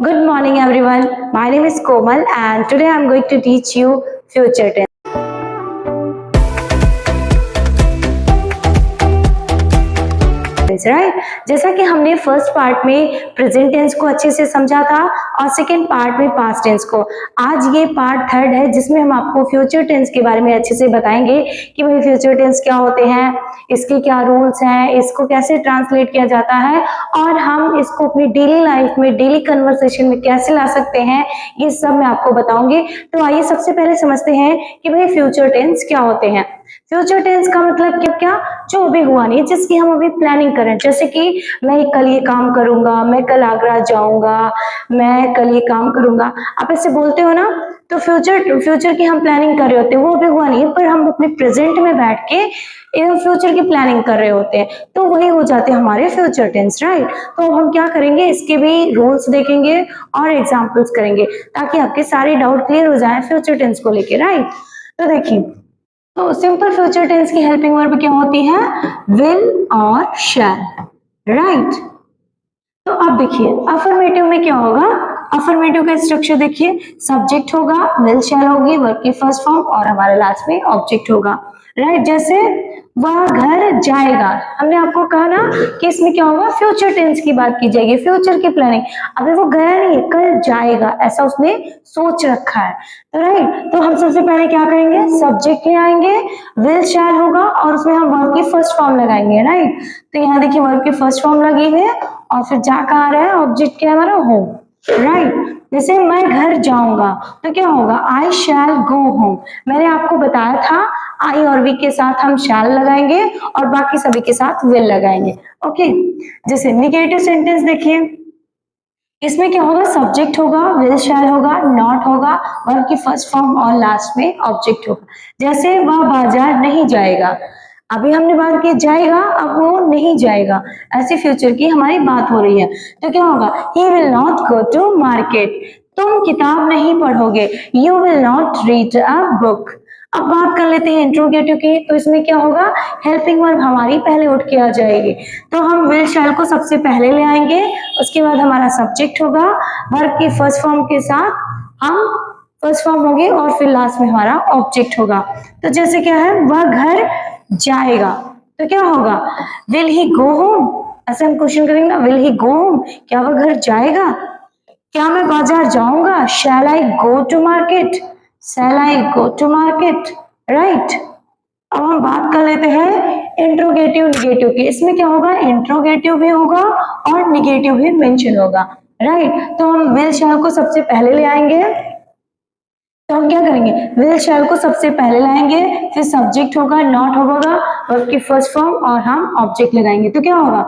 Good morning everyone. My name is Komal and today I am going to teach you future tense. Right जैसा कि हमने first part में present tense को अच्छे से समझा था और सेकंड पार्ट में पास्ट टेंस को। आज ये पार्ट थर्ड है जिसमें हम आपको फ्यूचर टेंस के बारे में अच्छे से बताएंगे कि भाई फ्यूचर टेंस क्या होते हैं, इसके क्या रूल्स हैं, इसको कैसे ट्रांसलेट किया जाता है और हम इसको अपनी डेली लाइफ में, डेली कन्वर्सेशन में कैसे ला सकते हैं, ये सब मैं आपको बताऊंगी। तो आइए सबसे पहले समझते हैं कि भाई फ्यूचर टेंस क्या होते हैं। फ्यूचर टेंस का मतलब क्या, जो अभी हुआ नहीं, जिसकी हम अभी प्लानिंग करें। जैसे कि मैं कल ये काम करूंगा, मैं कल आगरा जाऊंगा, मैं कल ये काम करूंगा, आप ऐसे बोलते हो ना, तो फ्यूचर की हम प्लानिंग कर रहे होते हैं। वो अभी हुआ नहीं पर हम अपने प्रेजेंट में बैठ के फ्यूचर की प्लानिंग कर रहे होते हैं, तो वही हो जाते हैं हमारे फ्यूचर टेंस, राइट। तो हम क्या करेंगे, इसके भी रूल्स देखेंगे और एग्जाम्पल्स करेंगे ताकि आपके सारे डाउट क्लियर हो जाए फ्यूचर टेंस को लेके, राइट। तो देखिए, तो सिंपल फ्यूचर टेंस की हेल्पिंग वर्ब क्या होती है, विल और शैल, राइट। तो अब देखिए अफर्मेटिव में क्या होगा, अफर्मेटिव का स्ट्रक्चर देखिए, सब्जेक्ट होगा, विल शैल होगी, वर्ब की फर्स्ट फॉर्म और हमारे लास्ट में ऑब्जेक्ट होगा, राइट। जैसे वह घर जाएगा, हमने आपको कहा ना कि इसमें क्या होगा, फ्यूचर टेंस की बात की जाएगी, फ्यूचर की प्लानिंग। अभी वो गया नहीं है, कल जाएगा, ऐसा उसने सोच रखा है, तो राइट। तो हम सबसे पहले क्या करेंगे, सब्जेक्ट ले आएंगे, विल शैल होगा और उसमें हम वर्ब की फर्स्ट फॉर्म लगाएंगे, राइट। तो यहाँ देखिए वर्ब की फर्स्ट फॉर्म लगी है और फिर जा कहाँ रहा है, ऑब्जेक्ट क्या है हमारा, होम, राइट। जैसे मैं घर जाऊंगा तो क्या होगा, आई शैल गो होम। मैंने आपको बताया था आई और वी के साथ हम शैल लगाएंगे और बाकी सभी के साथ विल लगाएंगे, ओके। जैसे निगेटिव सेंटेंस देखिए, इसमें क्या होगा, सब्जेक्ट होगा, विल शैल होगा, नॉट होगा, वर्ब की फर्स्ट फॉर्म और लास्ट में ऑब्जेक्ट होगा। जैसे वह बाजार नहीं जाएगा, अभी हमने बात की जाएगा, अब वो नहीं जाएगा, ऐसे फ्यूचर की हमारी बात हो रही है। तो क्या होगा, he will not go to market, तुम किताब नहीं पढ़ोगे, you will not read a book. अब बात कर लेते हैं इंट्रोगेटिव की, तो इसमें क्या होगा, हेल्पिंग वर्ब हमारी पहले उठ के आ जाएगी, तो हम विल शैल को सबसे पहले ले आएंगे, उसके बाद हमारा सब्जेक्ट होगा, वर्ब की फर्स्ट फॉर्म के साथ हम फर्स्ट फॉर्म होगी और फिर लास्ट में हमारा ऑब्जेक्ट होगा। तो जैसे क्या है, वह घर जाएगा, तो क्या होगा, विल ही गो होम, ऐसे हम क्वेश्चन करेंगे ना, विल ही गो होम, क्या वह घर जाएगा, क्या मैं बाजार जाऊंगा, shall I go to market, shall I go to market, right. अब हम बात कर लेते हैं इंट्रोगेटिव निगेटिव की, इसमें क्या होगा, इंट्रोगेटिव भी होगा और निगेटिव भी मेंशन होगा, राइट। तो हम विल शैल को सबसे पहले ले आएंगे, तो हम क्या करेंगे, विल शैल को सबसे पहले लाएंगे, फिर सब्जेक्ट होगा, नॉट होगा, वर्ब की फर्स्ट फॉर्म और हम ऑब्जेक्ट लगाएंगे। तो क्या होगा,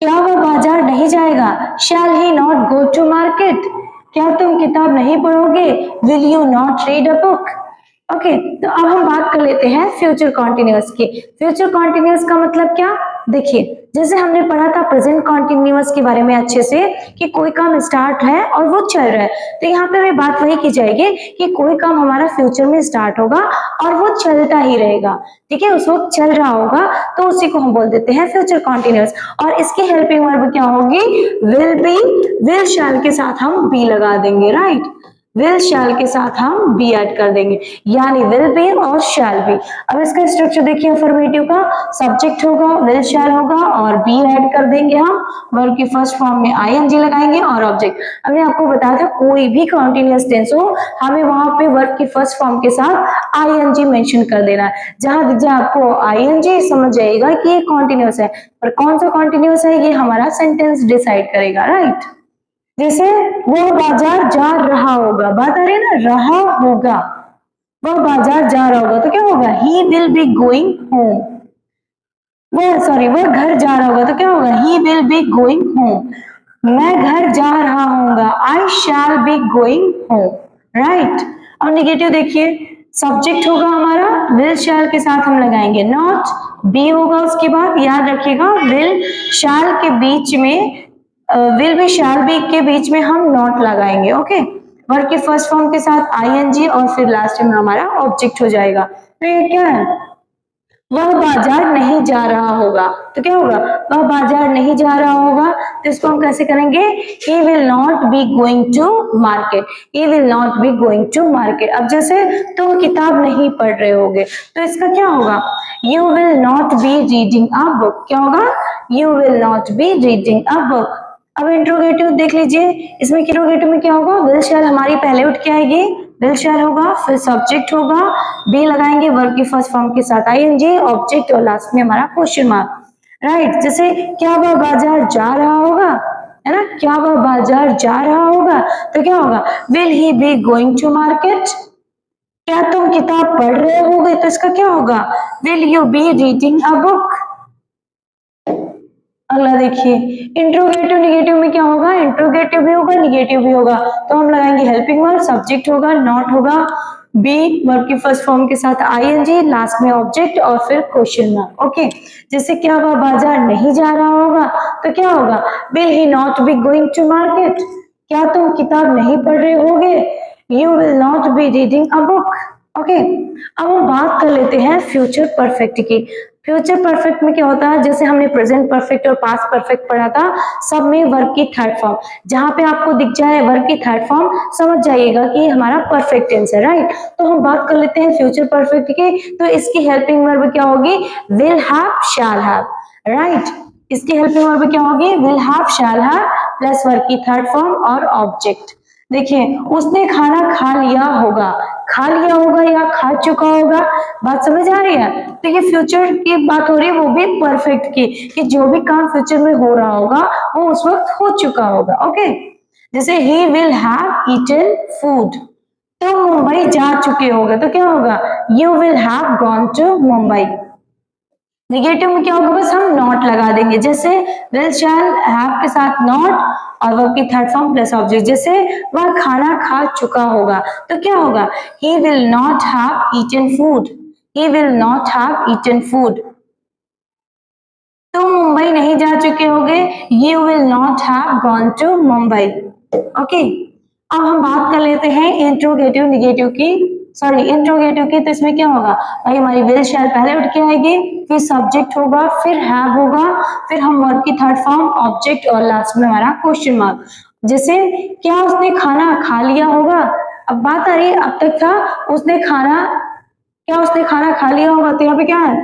क्या वह बाजार नहीं जाएगा, शैल ही नॉट गो टू मार्केट, क्या तुम किताब नहीं पढ़ोगे, will you not read a book. Okay, तो अब हम बात कर लेते हैं फ्यूचर कॉन्टिन्यूअस की। फ्यूचर कॉन्टिन्यूअस का मतलब क्या, देखिए जैसे हमने पढ़ा था प्रेजेंट कॉन्टिन्यूअस के बारे में अच्छे से कि कोई काम स्टार्ट है और वो चल रहा है, तो यहाँ पे भी बात वही की जाएगी कि कोई काम हमारा फ्यूचर में स्टार्ट होगा और वो चलता ही रहेगा, ठीक है, उस वक्त चल रहा होगा, तो उसी को हम बोल देते हैं फ्यूचर कॉन्टिन्यूअस। और इसकी हेल्पिंग वर्ब क्या होगी, विल बी, विल शैल के साथ हम बी लगा देंगे, राइट। विल शैल के साथ हम बी ऐड कर देंगे, यानी विल बी और शैल बी। अब इसका स्ट्रक्चर देखिए अफर्मेटिव का, सब्जेक्ट होगा, विल शैल होगा और बी ऐड कर देंगे हम, वर्ब की फर्स्ट फॉर्म में आईएनजी लगाएंगे और ऑब्जेक्ट। हमने आपको बताया था कोई भी कॉन्टिन्यूअस टेंस हो, हमें वहां पे वर्ब की फर्स्ट फॉर्म के साथ आईएनजी मेंशन कर देना है। जहां दिख जाए आपको आईएनजी, समझ जाइएगा कि ये कॉन्टिन्यूअस है, पर कौन सा कॉन्टिन्यूअस है ये हमारा सेंटेंस डिसाइड करेगा, राइट। जैसे वो बाजार जा रहा होगा, बात आ रही है ना, रहा होगा, वो बाजार जा रहा होगा, तो क्या होगा, he will be going home. वो घर जा रहा होगा, तो क्या होगा, he will be going home. मैं घर जा रहा हूँगा, I shall be going home, right. और निगेटिव देखिए, सब्जेक्ट होगा हमारा, विल शैल के साथ हम लगाएंगे नॉट, बी होगा उसके बाद, याद रखिएगा विल शैल के बीच में, विल बी शैल बी के बीच में हम नॉट लगाएंगे, ओके। वर्ब के फर्स्ट फॉर्म के साथ आईएनजी और फिर लास्ट में हमारा ऑब्जेक्ट हो जाएगा। तो ये क्या है, वह बाजार नहीं जा रहा होगा, तो क्या होगा, वह बाजार नहीं जा रहा होगा, तो इसको हम कैसे करेंगे, he will not be going to market, he will not be going to market। अब जैसे तुम किताब नहीं पढ़ रहे होगे, तो इसका क्या होगा, you will not be reading a book, क्या होगा, you will not be reading a book। अब इंट्रोगेटिव देख लीजिए, इसमें इंट्रोगेटिव में क्या होगा, विल शैल हमारी पहले उठ के आएगी, विल शैल होगा, फिर सब्जेक्ट होगा, बी लगाएंगे वर्ब की फर्स्ट फॉर्म के साथ आईएनजी, ऑब्जेक्ट और लास्ट में हमारा क्वेश्चन मार्क। राइट, जैसे क्या वह बाजार जा रहा होगा, है ना, क्या वह बाजार जा रहा होगा, तो क्या होगा, will he be going to market. क्या तुम किताब पढ़ रहे होगे, तो इसका क्या होगा, will you be reading a book. अगला देखिए, इंट्रोगेटिव निगेटिव में क्या होगा, इंट्रोगेटिव भी होगा निगेटिव भी होगा, तो हम लगाएंगे हेल्पिंग वर्ब, सब्जेक्ट होगा, नॉट होगा, बी वर्ब की फर्स्ट फॉर्म के साथ आईएनजी, लास्ट में ऑब्जेक्ट और फिर क्वेश्चन मार्क। ओके, जैसे क्या वह बाजार नहीं जा रहा होगा, तो क्या होगा, will he not be going to market. क्या तुम किताब नहीं पढ़ रहे होगे, you will not be reading a book. Okay, अब हम बात कर लेते हैं फ्यूचर परफेक्ट की। फ्यूचर परफेक्ट में क्या होता है, जैसे हमने प्रेजेंट परफेक्ट और पास्ट परफेक्ट पढ़ा था, सब में वर्ब की थर्ड फॉर्म, जहां पे आपको दिख जाए वर्ब की थर्ड फॉर्म, समझ जाइएगा कि हमारा परफेक्ट टेंस है। राइट, तो हम बात कर लेते हैं फ्यूचर परफेक्ट की, तो इसकी हेल्पिंग वर्ब क्या होगी, will have, shall have. Right, इसकी हेल्पिंग वर्ब क्या होगी, will have, shall have plus verb की थर्ड फॉर्म और ऑब्जेक्ट। देखिए, उसने खाना खा लिया होगा, खा लिया होगा या खा चुका होगा, बात समझ आ रही है। तो ये फ्यूचर की बात हो रही है, वो भी परफेक्ट की, कि जो भी काम फ्यूचर में हो रहा होगा वो उस वक्त हो चुका होगा। ओके, जैसे he will have eaten food, तो मुंबई जा चुके होगे, तो क्या होगा, you will have gone to Mumbai. Negative में क्या होगा, बस हम नॉट लगा देंगे, जैसे विल शैल हैव के साथ नॉट और वर्ब की थर्ड फॉर्म प्लस ऑब्जेक्ट, जैसे वह खाना खा चुका होगा, तो क्या होगा, he will not have eaten food, he will not have eaten food. तो मुंबई नहीं जा चुके होगे, you will not have gone to Mumbai. Okay, अब हम बात कर लेते हैं इंट्रोगेटिव निगेटिव की, सॉरी इंट्रोगेटिव की। तो इसमें क्या होगा भाई, हमारी विल शैल पहले उठ के आएगी, फिर सब्जेक्ट होगा, फिर हैव होगा, फिर हम वर्ब की थर्ड फॉर्म, ऑब्जेक्ट और लास्ट में हमारा क्वेश्चन मार्क। जैसे क्या उसने खाना खा लिया होगा, अब बात आ रही है, अब तक था उसने खाना, क्या उसने खाना खा लिया होगा, तो यहाँ पे क्या है,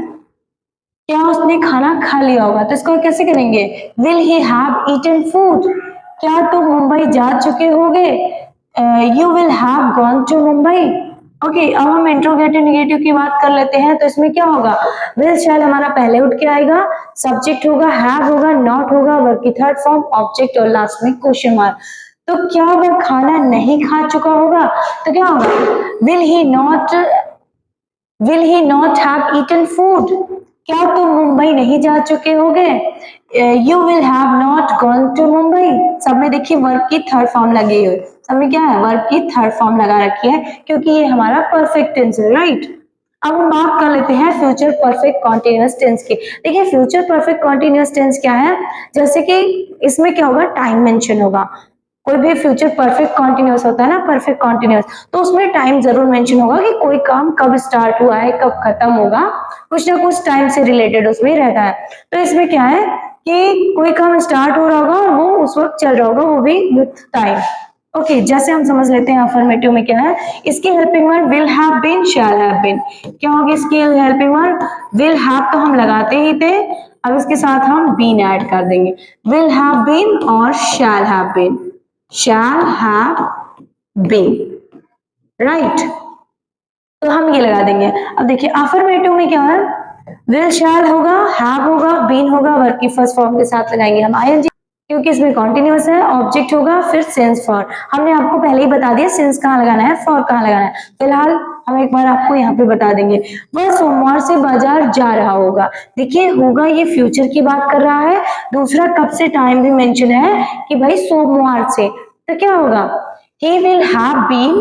क्या उसने खाना खा लिया होगा, तो इसको कैसे करेंगे, will he have eaten food. क्या तुम मुंबई जा चुके होगे, you will have gone to Mumbai. Okay, अब हम इंट्रोगेटिव निगेटिव की बात कर लेते हैं। तो इसमें क्या होगा, विल शैल हमारा पहले उठ के आएगा, सब्जेक्ट होगा, हैव होगा, नॉट होगा, वर्ब की थर्ड फॉर्म, ऑब्जेक्ट और लास्ट में क्वेश्चन मार्क। तो क्या वह खाना नहीं खा चुका होगा, तो क्या होगा, will he not have eaten food. क्या तुम मुंबई नहीं जा चुके होगे, you will have not gone to Mumbai. सब में देखिए वर्ब की थर्ड फॉर्म लगी हुई, सब में क्या है, वर्ब की थर्ड फॉर्म लगा रखी है, क्योंकि ये हमारा परफेक्ट टेंस है। राइट, अब हम बात कर लेते हैं फ्यूचर परफेक्ट कॉन्टिन्यूअस टेंस की। देखिए, फ्यूचर परफेक्ट कॉन्टिन्यूअस टेंस क्या है, जैसे कि इसमें क्या होगा, टाइम मेंशन होगा। कोई भी फ्यूचर परफेक्ट कॉन्टिन्यूअस होता है ना, परफेक्ट कॉन्टिन्यूअस, तो उसमें टाइम जरूर मेंशन होगा कि कोई काम कब स्टार्ट हुआ है, कब खत्म होगा, कुछ ना कुछ टाइम से रिलेटेड उसमें रहता है। तो इसमें क्या है कि कोई काम स्टार्ट हो रहा होगा और वो उस वक्त चल रहा होगा, वो भी विथ टाइम। ओके, जैसे हम समझ लेते हैं अफर्मेटिव में क्या है, इसकी helping verb will have been, shall have been. क्या होगी इसकी हेल्पिंग वर्ब, विल हैव तो हम लगाते ही थे, अब इसके साथ हम बीन ऐड कर देंगे, विल हैव बीन और shall have been, shall have been। Right, तो हम ये लगा देंगे। अब देखिए अफर्मेटिव में क्या है, विल शैल होगा, हैव होगा, बीन होगा, वर्ब की फर्स्ट फॉर्म के साथ लगाएंगे हम आईएनजी, क्योंकि इसमें कॉन्टिन्यूअस है, ऑब्जेक्ट होगा, फिर सिंस फॉर। हमने आपको पहले ही बता दिया सिंस कहाँ लगाना है, फॉर कहाँ लगाना है, फिलहाल हम एक बार आपको यहाँ पे बता देंगे। वह सोमवार से बाजार जा रहा होगा, देखिए होगा ये फ्यूचर की बात कर रहा है, दूसरा कब से टाइम भी मेंशन है कि भाई सोमवार से, तो क्या होगा, he will have been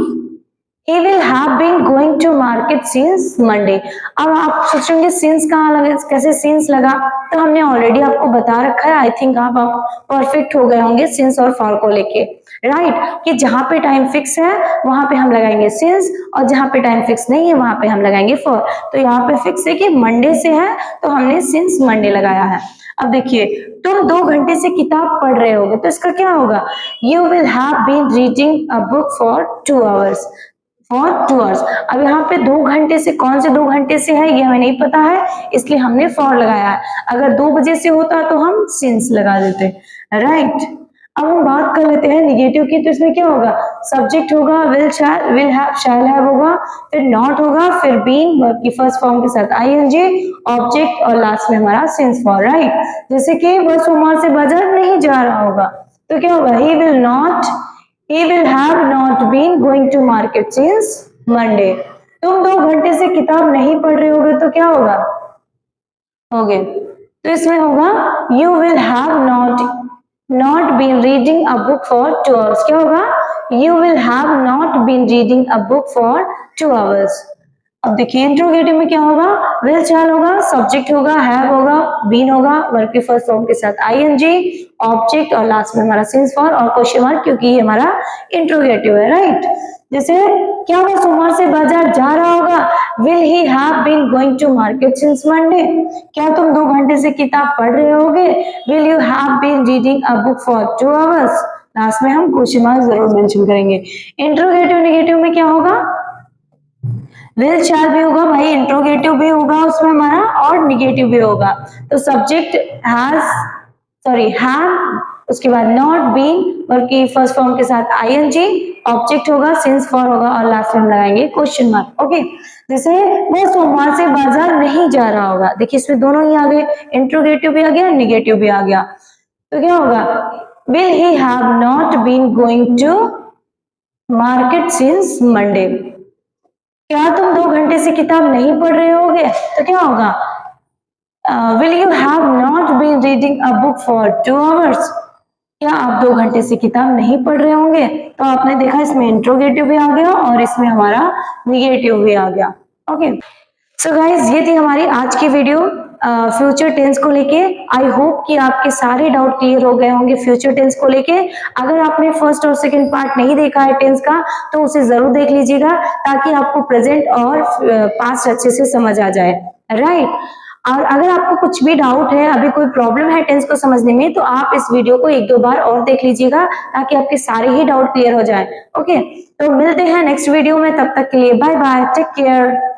He will have been going to market since Monday। अब आप सोचेंगे since कहाँ लगा, कैसे since लगा, तो हमने ऑलरेडी आपको बता रखा है। आई थिंक आप परफेक्ट हो गए होंगे since और for को लेके, राइट कि जहां पे टाइम फिक्स है वहां पे हम लगाएंगे since, और जहां पे टाइम फिक्स नहीं है वहां पे हम लगाएंगे for। तो यहाँ पे फिक्स है कि मंडे से है तो हमने since मंडे लगाया है। अब देखिए, तुम 2 घंटे से किताब पढ़ रहे होगे तो इसका क्या होगा, you will have been reading a book for 2 hours, for 2 hours. अब यहाँ पे 2 घंटे से, कौन से 2 घंटे से है ये हमें नहीं पता है, इसलिए हमने फॉर लगाया है। अगर 2 बजे से होता तो हम सिंस लगा देते, राइट। अब हम बात कर लेते हैं निगेटिव की, तो इसमें क्या होगा, सब्जेक्ट होगा, विल हैव शैल हैव होगा, फिर नॉट होगा, फिर बीन वर्ब की फर्स्ट फॉर्म के साथ आईएनजी, ऑब्जेक्ट और लास्ट में हमारा सिंस फॉर, राइट। जैसे कि वह सोमवार से बाजार नहीं जा रहा होगा तो क्या होगा, he will have not been going to market since Monday। तुम 2 घंटे से किताब नहीं पढ़ रहे होगे तो क्या होगा, तो इसमें होगा you will have not been reading a book for 2 hours। क्या होगा, you will have not been reading a book for 2 hours। अब देखिए इंट्रोगेटिव में क्या होगा, विल शैल होगा, सब्जेक्ट होगा, हैव होगा, बीन होगा, वर्ब की फर्स्ट फॉर्म के साथ आईएनजी, ऑब्जेक्ट और लास्ट में हमारा सिंस फॉर और क्वेश्चन मार्क, क्योंकि ये हमारा इंट्रोगेटिव है, राइट। जैसे क्या वो सोमवार से बाजार जा रहा होगा, will he have been going to market since Monday. क्या तुम 2 घंटे से किताब पढ़ रहे होगे, will you have been reading a book for 2 hours. Last में हम क्वेश्चन मार्क जरूर मेंशन करेंगे। इंट्रोगेटिव नेगेटिव में क्या होगा, विल शैल भी होगा भाई, इंट्रोगेटिव भी होगा उसमें हमारा और निगेटिव भी होगा। तो सब्जेक्ट हैव, उसके बाद नॉट बीन वर्ब की फर्स्ट फॉर्म के साथ आईएनजी, ऑब्जेक्ट होगा, सिंस फॉर होगा और लास्ट में हम लगाएंगे क्वेश्चन मार्क। ओके, जैसे वो सोमवार से बाजार नहीं जा रहा होगा, देखिए इसमें दोनों ही आ गए, इंट्रोगेटिव भी आ गया, निगेटिव भी आ गया। तो क्या होगा, will he have not been going to market since Monday. क्या तुम 2 घंटे से किताब नहीं पढ़ रहे होगे तो क्या होगा, will you have not been reading a book for 2 hours. क्या आप 2 घंटे से किताब नहीं पढ़ रहे होंगे, तो आपने देखा इसमें इंट्रोगेटिव भी आ गया और इसमें हमारा निगेटिव भी आ गया। ओके, सो गाइज ये थी हमारी आज की वीडियो फ्यूचर टेंस को लेके। आई होप कि आपके सारे डाउट क्लियर हो गए होंगे फ्यूचर टेंस को लेके। अगर आपने फर्स्ट और सेकंड पार्ट नहीं देखा है टेंस का तो उसे जरूर देख लीजिएगा, ताकि आपको प्रेजेंट और पास्ट अच्छे से समझ आ जाए, राइट। और अगर आपको कुछ भी डाउट है, अभी कोई प्रॉब्लम है टेंस को समझने में, तो आप इस वीडियो को 1-2 बार और देख लीजिएगा, ताकि आपके सारे ही डाउट क्लियर हो जाए। ओके, तो मिलते हैं नेक्स्ट वीडियो में, तब तक के लिए बाय बाय, टेक केयर।